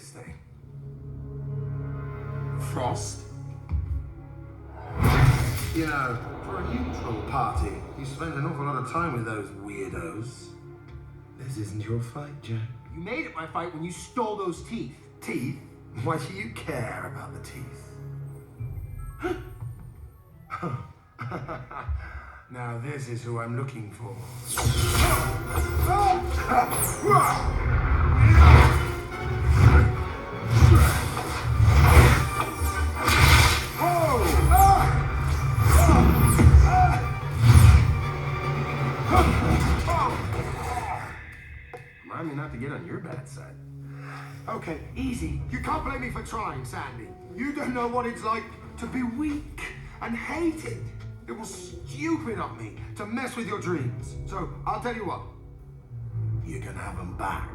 this thing? Frost? You know, for a neutral party, you spend an awful lot of time with those weirdos. This isn't your fight, Jack. You made it my fight when you stole those teeth. Teeth? Why do you care about the teeth? Now this is who I'm looking for. Remind me not to get on your bad side. Okay, easy. You can't blame me for trying, Sandy. You don't know what it's like to be weak and hated. It was stupid of me to mess with your dreams. So, I'll tell you what. You can have them back.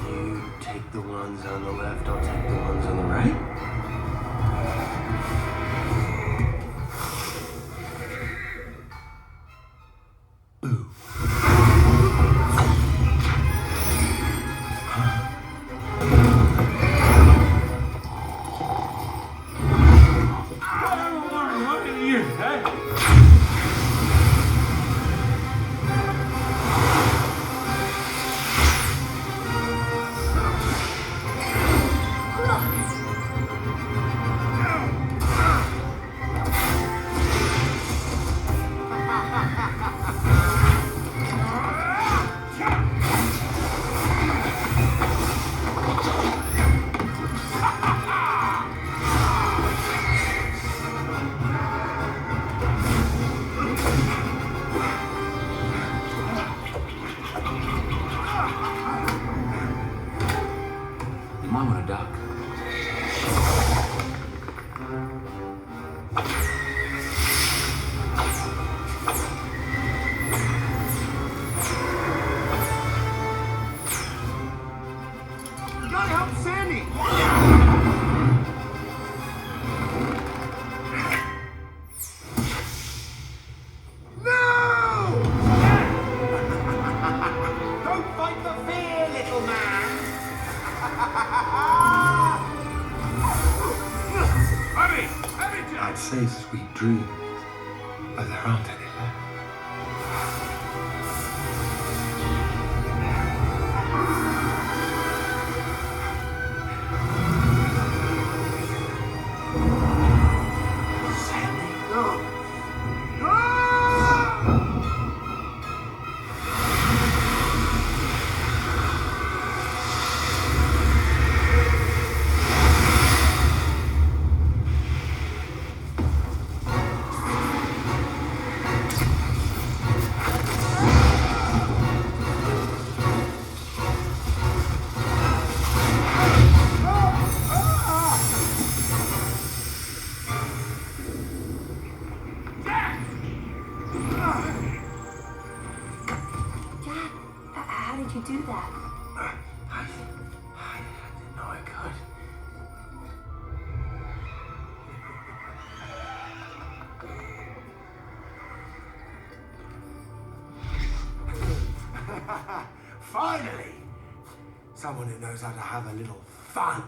You take the ones on the left, I'll take the ones on the right. Ooh. You might want to duck. You gotta help Sandy! No! Don't fight the fear, little man! I'd say sweet dreams, but there aren't any left. Sandy, No! No! Jack, how did you do that? I didn't know I could. Finally! Someone who knows how to have a little fun.